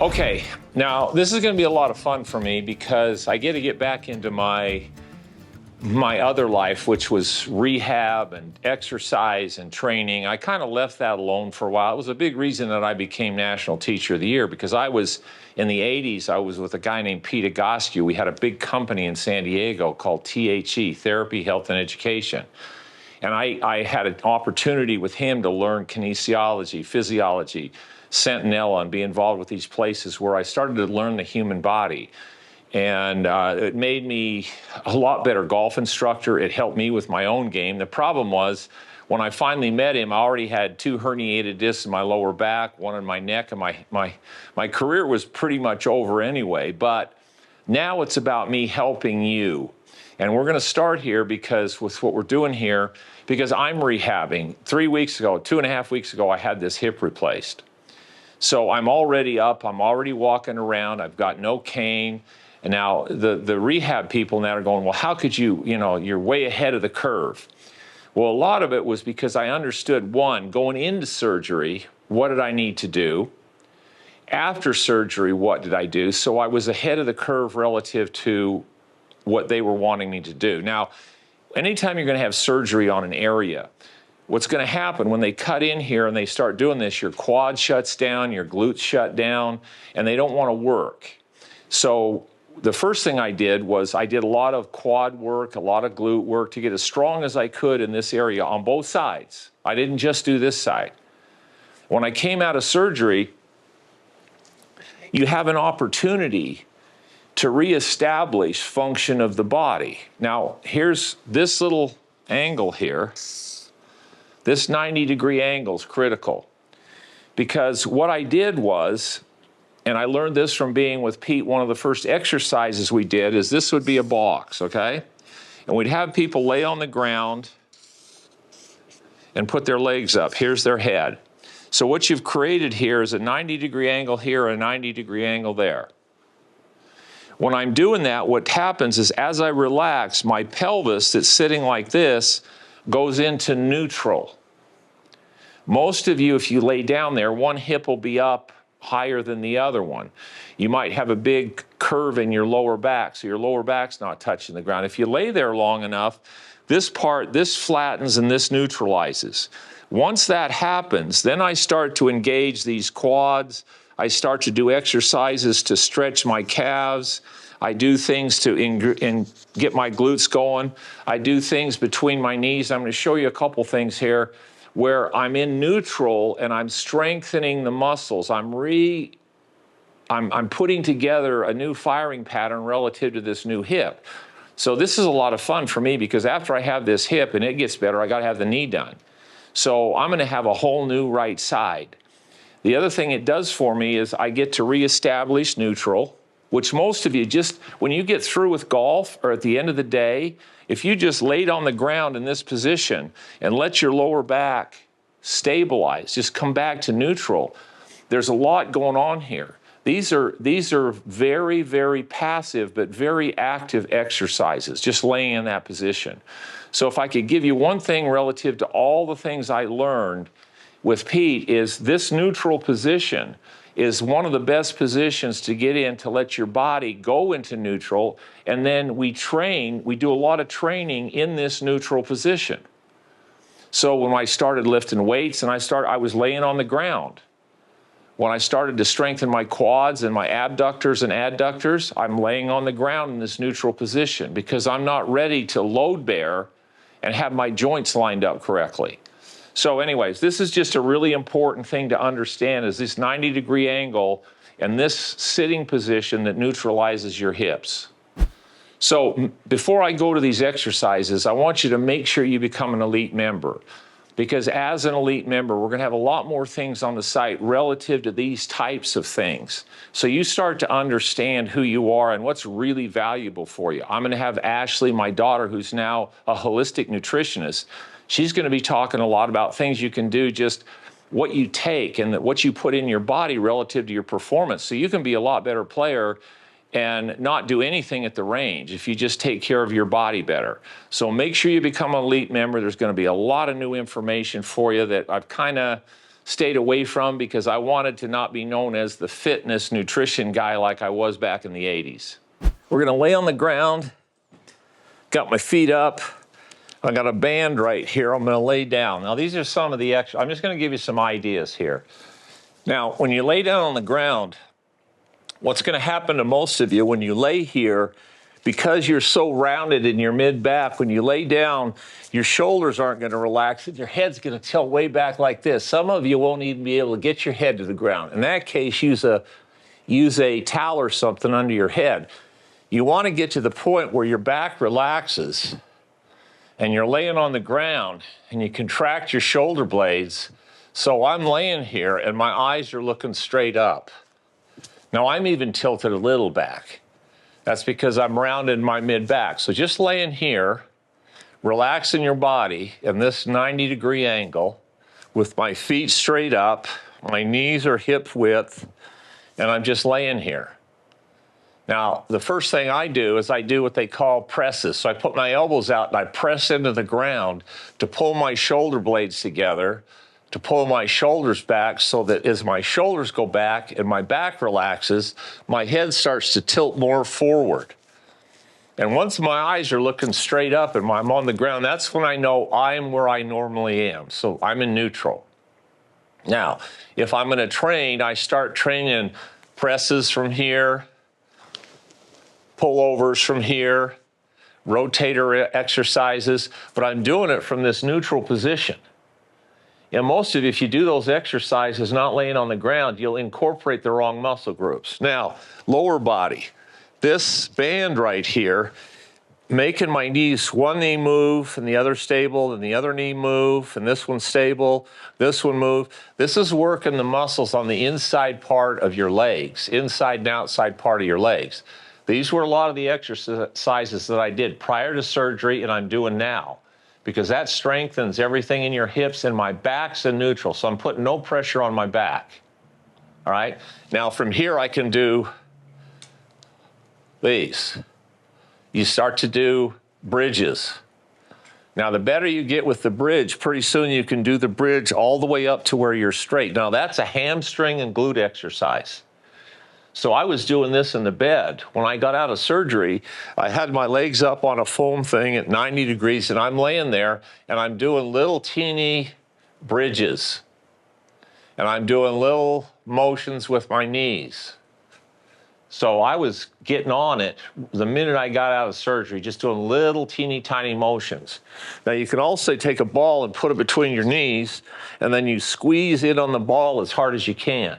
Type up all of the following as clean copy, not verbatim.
Okay, now this is going to be a lot of fun for me because I get to get back into my other life, which was rehab and exercise and training. I kind of left that alone for a while. It was a big reason that I became National Teacher of the Year, because I was, in the 80s, I was with a guy named Pete Agostiu. We had a big company in San Diego called THE, Therapy, Health, and Education. And I had an opportunity with him to learn kinesiology, physiology, Sentinella, and be involved with these places where I started to learn the human body. And it made me a lot better golf instructor. It helped me with my own game. The problem was, when I finally met him, I already had 2 herniated discs in my lower back, 1 in my neck, and my career was pretty much over anyway. But now it's about me helping you. And we're going to start here because with what we're doing here, because I'm rehabbing. 3 weeks ago, 2.5 weeks ago, I had this hip replaced. So I'm already up, I'm already walking around, I've got no cane. And now the rehab people now are going, well, how could you, you're way ahead of the curve. Well, a lot of it was because I understood, one, going into surgery, what did I need to do? After surgery, what did I do? So I was ahead of the curve relative to what they were wanting me to do. Now, anytime you're going to have surgery on an area, what's going to happen when they cut in here and they start doing this, your quad shuts down, your glutes shut down, and they don't want to work. So the first thing I did was I did a lot of quad work, a lot of glute work to get as strong as I could in this area on both sides. I didn't just do this side. When I came out of surgery, you have an opportunity to reestablish function of the body. Now, here's this little angle here. This 90-degree angle is critical, because what I did was, and I learned this from being with Pete, one of the first exercises we did is this would be a box, okay? And we'd have people lay on the ground and put their legs up. Here's their head. So what you've created here is a 90-degree angle here, a 90-degree angle there. When I'm doing that, what happens is as I relax, my pelvis that's sitting like this goes into neutral. Most of you, if you lay down there, one hip will be up higher than the other one. You might have a big curve in your lower back, so your lower back's not touching the ground. If you lay there long enough, this flattens and this neutralizes. Once that happens, then I start to engage these quads. I start to do exercises to stretch my calves. I do things to get my glutes going. I do things between my knees. I'm going to show you a couple things here where I'm in neutral and I'm strengthening the muscles. I'm putting together a new firing pattern relative to this new hip. So this is a lot of fun for me, because after I have this hip and it gets better, I got to have the knee done. So I'm going to have a whole new right side. The other thing it does for me is I get to reestablish neutral, which most of you just, when you get through with golf or at the end of the day, if you just laid on the ground in this position and let your lower back stabilize, just come back to neutral, there's a lot going on here. These are very, very passive but very active exercises, just laying in that position. So if I could give you one thing relative to all the things I learned with Pete, is this neutral position is one of the best positions to get in to let your body go into neutral, and then we do a lot of training in this neutral position. So when I started lifting weights and I was laying on the ground. When I started to strengthen my quads and my abductors and adductors, I'm laying on the ground in this neutral position because I'm not ready to load bear and have my joints lined up correctly. So anyways, this is just a really important thing to understand, is this 90-degree angle and this sitting position that neutralizes your hips. So before I go to these exercises, I want you to make sure you become an elite member, because as an elite member, we're going to have a lot more things on the site relative to these types of things. So you start to understand who you are and what's really valuable for you. I'm going to have Ashley, my daughter, who's now a holistic nutritionist. She's going to be talking a lot about things you can do, just what you take and what you put in your body relative to your performance. So you can be a lot better player and not do anything at the range if you just take care of your body better. So make sure you become an elite member. There's going to be a lot of new information for you that I've kind of stayed away from because I wanted to not be known as the fitness nutrition guy like I was back in the 80s. We're gonna lay on the ground, got my feet up. I got a band right here. I'm gonna lay down. Now these are some of the extra, I'm just gonna give you some ideas here. Now, when you lay down on the ground, what's gonna happen to most of you when you lay here, because you're so rounded in your mid-back, when you lay down, your shoulders aren't gonna relax and your head's gonna tilt way back like this. Some of you won't even be able to get your head to the ground. In that case, use a towel or something under your head. You wanna get to the point where your back relaxes and you're laying on the ground and you contract your shoulder blades. So I'm laying here and my eyes are looking straight up. Now I'm even tilted a little back. That's because I'm rounded in my mid-back. So just laying here, relaxing your body in this 90-degree angle with my feet straight up, my knees are hip width, and I'm just laying here. Now, the first thing I do is I do what they call presses. So I put my elbows out and I press into the ground to pull my shoulder blades together, to pull my shoulders back so that as my shoulders go back and my back relaxes, my head starts to tilt more forward. And once my eyes are looking straight up and I'm on the ground, that's when I know I'm where I normally am. So I'm in neutral. Now, if I'm gonna train, I start training presses from here, pullovers from here, rotator exercises, but I'm doing it from this neutral position. And most of you, if you do those exercises not laying on the ground, you'll incorporate the wrong muscle groups. Now, lower body. This band right here, making my knees, one knee move and the other stable, and the other knee move, and this one stable, this one move. This is working the muscles on the inside part of your legs, inside and outside part of your legs. These were a lot of the exercises that I did prior to surgery and I'm doing now, because that strengthens everything in your hips, and my back's in neutral, so I'm putting no pressure on my back. All right? Now from here I can do these. You start to do bridges. Now the better you get with the bridge, pretty soon you can do the bridge all the way up to where you're straight. Now that's a hamstring and glute exercise. So I was doing this in the bed. When I got out of surgery, I had my legs up on a foam thing at 90 degrees, and I'm laying there, and I'm doing little teeny bridges. And I'm doing little motions with my knees. So I was getting on it the minute I got out of surgery, just doing little teeny tiny motions. Now you can also take a ball and put it between your knees, and then you squeeze in on the ball as hard as you can.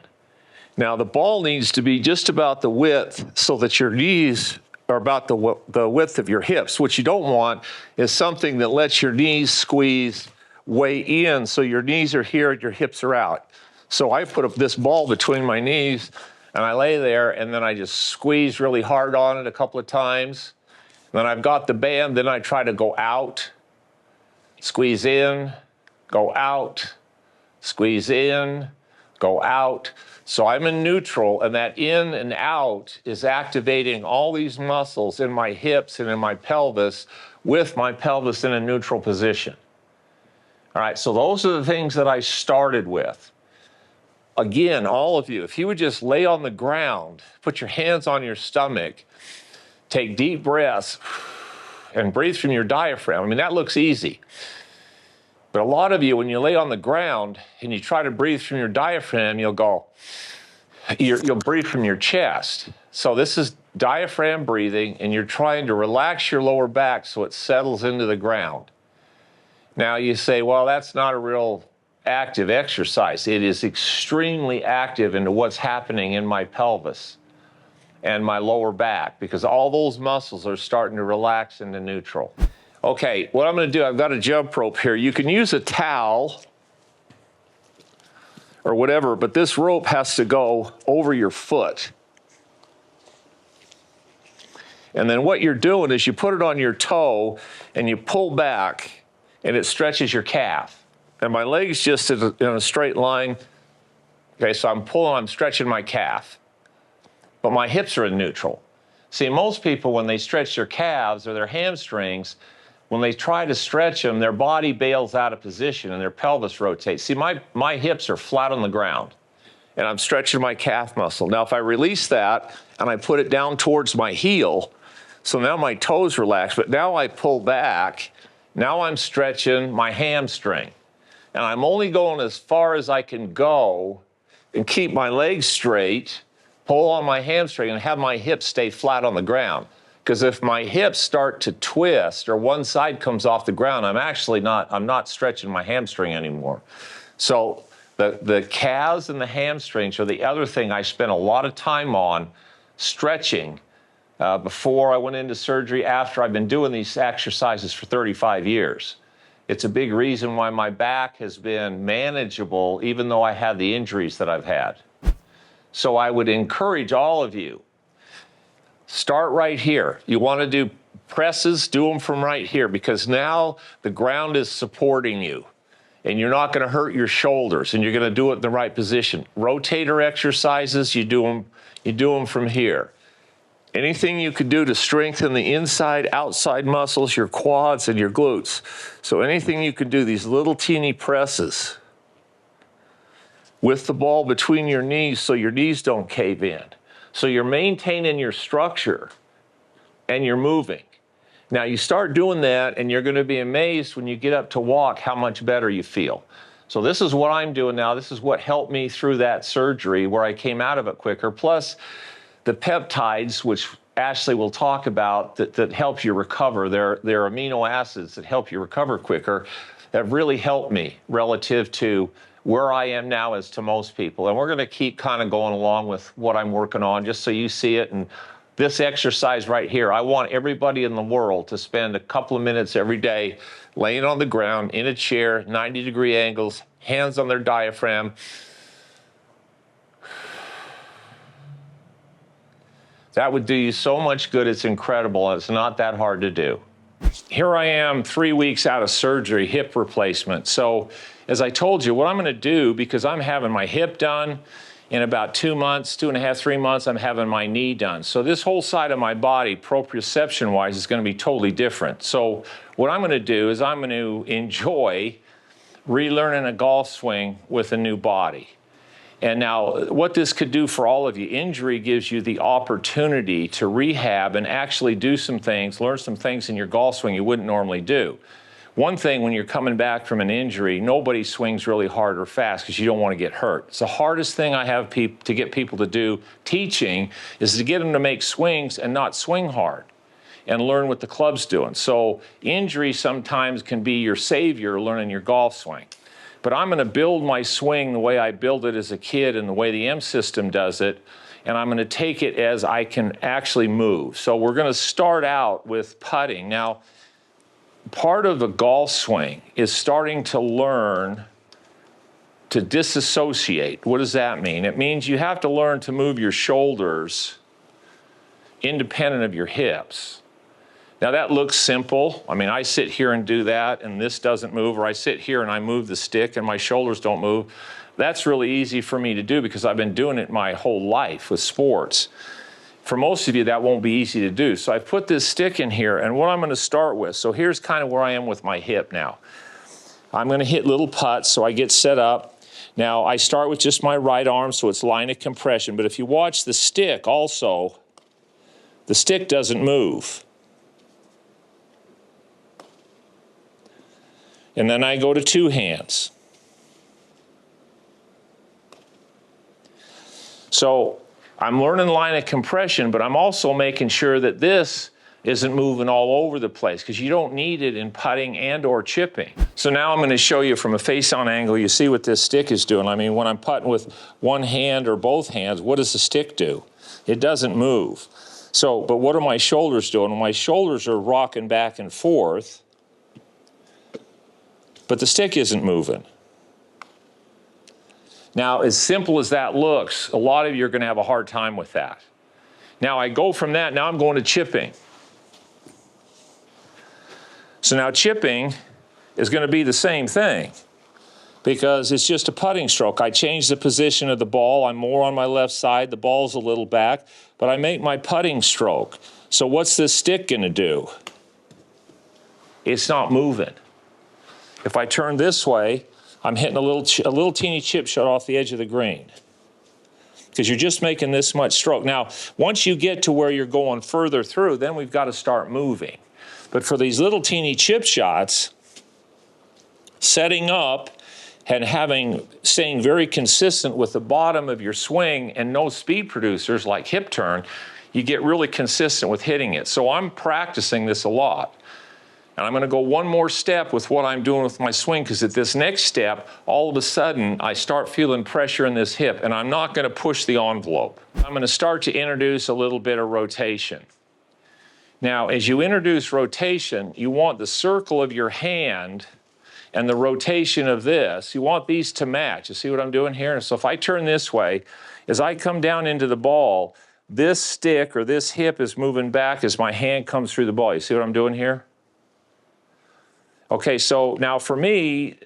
Now the ball needs to be just about the width so that your knees are about the width of your hips. What you don't want is something that lets your knees squeeze way in so your knees are here and your hips are out. So I put up this ball between my knees and I lay there and then I just squeeze really hard on it a couple of times. Then I've got the band, then I try to go out, squeeze in, go out, squeeze in, go out. So I'm in neutral, and that in and out is activating all these muscles in my hips and in my pelvis with my pelvis in a neutral position. All right, so those are the things that I started with. Again, all of you, if you would just lay on the ground, put your hands on your stomach, take deep breaths, and breathe from your diaphragm. I mean, that looks easy. But a lot of you, when you lay on the ground and you try to breathe from your diaphragm, you'll breathe from your chest. So this is diaphragm breathing, and you're trying to relax your lower back so it settles into the ground. Now you say, well, that's not a real active exercise. It is extremely active into what's happening in my pelvis and my lower back, because all those muscles are starting to relax into neutral. Okay, what I'm gonna do, I've got a jump rope here. You can use a towel or whatever, but this rope has to go over your foot. And then what you're doing is you put it on your toe and you pull back and it stretches your calf. And my leg's just in a straight line. Okay, so I'm stretching my calf, but my hips are in neutral. See, most people, when they stretch their calves or their hamstrings, when they try to stretch them, their body bails out of position and their pelvis rotates. See, my hips are flat on the ground, and I'm stretching my calf muscle. Now, if I release that and I put it down towards my heel, so now my toes relax, but now I pull back, now I'm stretching my hamstring. And I'm only going as far as I can go and keep my legs straight, pull on my hamstring, and have my hips stay flat on the ground. Because if my hips start to twist or one side comes off the ground, I'm not stretching my hamstring anymore. So the calves and the hamstrings are the other thing I spent a lot of time on stretching before I went into surgery, after. I've been doing these exercises for 35 years. It's a big reason why my back has been manageable, even though I had the injuries that I've had. So I would encourage all of you, start right here. You want to do presses, do them from right here, because now the ground is supporting you and you're not going to hurt your shoulders, and you're going to do it in the right position. Rotator exercises, you do them from here. Anything you could do to strengthen the inside, outside muscles, your quads and your glutes. So anything you could do, these little teeny presses with the ball between your knees so your knees don't cave in. So you're maintaining your structure and you're moving. Now you start doing that and you're going to be amazed when you get up to walk how much better you feel. So this is what I'm doing now. This is what helped me through that surgery, where I came out of it quicker. Plus the peptides, which Ashley will talk about, that help you recover. They're amino acids that help you recover quicker, have really helped me relative to where I am now as to most people. And we're going to keep kind of going along with what I'm working on, just so you see it. And this exercise right here, I want everybody in the world to spend a couple of minutes every day laying on the ground in a chair, 90-degree angles, hands on their diaphragm. That would do you so much good. It's incredible. It's not that hard to do. Here I am 3 weeks out of surgery, hip replacement. So as I told you, what I'm going to do, because I'm having my hip done in about 2 months, 2.5, 3 months, I'm having my knee done. So this whole side of my body, proprioception-wise, is going to be totally different. So what I'm going to do is I'm going to enjoy relearning a golf swing with a new body. And now what this could do for all of you, injury gives you the opportunity to rehab and actually do some things, learn some things in your golf swing you wouldn't normally do. One thing, when you're coming back from an injury, nobody swings really hard or fast because you don't want to get hurt. It's the hardest thing I have to get people to do teaching, is to get them to make swings and not swing hard and learn what the club's doing. So injury sometimes can be your savior learning your golf swing. But I'm going to build my swing the way I built it as a kid and the way the M system does it, and I'm going to take it as I can actually move. So we're going to start out with putting. Now, part of a golf swing is starting to learn to disassociate. What does that mean? It means you have to learn to move your shoulders independent of your hips. Now that looks simple. I mean, I sit here and do that and this doesn't move, or I sit here and I move the stick and my shoulders don't move. That's really easy for me to do because I've been doing it my whole life with sports. For most of you, that won't be easy to do. So I put this stick in here, and what I'm going to start with, so here's kind of where I am with my hip now. I'm going to hit little putts, so I get set up. Now I start with just my right arm, so it's line of compression, but if you watch the stick also, the stick doesn't move. And then I go to two hands. So I'm learning line of compression, but I'm also making sure that this isn't moving all over the place, because you don't need it in putting and or chipping. So now I'm going to show you from a face-on angle. You see what this stick is doing. I mean, when I'm putting with one hand or both hands, what does the stick do? It doesn't move. So, but what are my shoulders doing? My shoulders are rocking back and forth, but the stick isn't moving. Now, as simple as that looks, a lot of you are going to have a hard time with that. Now, I go from that, now I'm going to chipping. So now chipping is going to be the same thing, because it's just a putting stroke. I change the position of the ball. I'm more on my left side. The ball's a little back, but I make my putting stroke. So what's this stick going to do? it's not moving. If I turn this way, I'm hitting a little teeny chip shot off the edge of the green, because you're just making this much stroke. Now, once you get to where you're going further through, then we've got to start moving. But for these little teeny chip shots, setting up and staying very consistent with the bottom of your swing and no speed producers like hip turn, you get really consistent with hitting it. So I'm practicing this a lot. And I'm going to go one more step with what I'm doing with my swing, because at this next step, all of a sudden, I start feeling pressure in this hip, and I'm not going to push the envelope. I'm going to start to introduce a little bit of rotation. Now, as you introduce rotation, you want the circle of your hand and the rotation of this, you want these to match. You see what I'm doing here? So if I turn this way, as I come down into the ball, this stick or this hip is moving back as my hand comes through the ball. You see what I'm doing here? Okay, so now for me,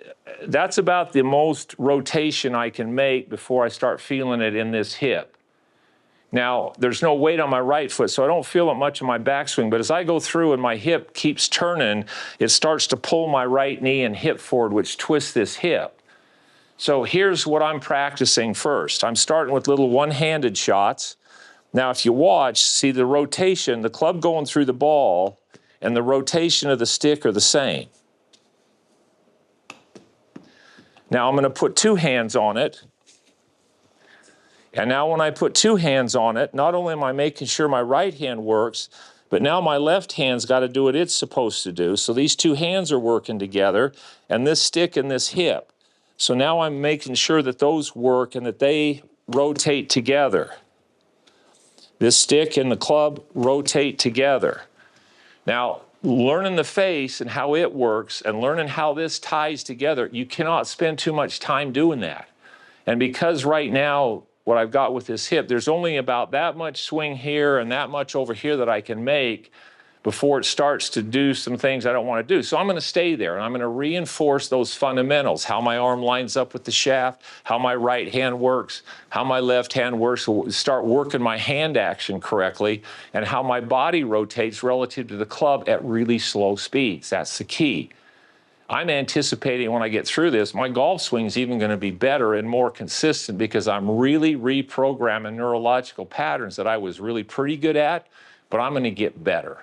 that's about the most rotation I can make before I start feeling it in this hip. Now, there's no weight on my right foot, so I don't feel it much in my backswing, but as I go through and my hip keeps turning, it starts to pull my right knee and hip forward, which twists this hip. So here's what I'm practicing first. I'm starting with little one-handed shots. Now, if you watch, see the rotation, the club going through the ball and the rotation of the stick are the same. Now I'm going to put two hands on it. And now when I put two hands on it, not only am I making sure my right hand works, but now my left hand's got to do what it's supposed to do. So these two hands are working together, and this stick and this hip. So now I'm making sure that those work and that they rotate together. This stick and the club rotate together. Now, learning the face and how it works and learning how this ties together, you cannot spend too much time doing that. And because right now, what I've got with this hip, there's only about that much swing here and that much over here that I can make before it starts to do some things I don't want to do. So I'm going to stay there, and I'm going to reinforce those fundamentals, how my arm lines up with the shaft, how my right hand works, how my left hand works, start working my hand action correctly, and how my body rotates relative to the club at really slow speeds. That's the key. I'm anticipating when I get through this, my golf swing is even going to be better and more consistent, because I'm really reprogramming neurological patterns that I was really pretty good at, but I'm going to get better.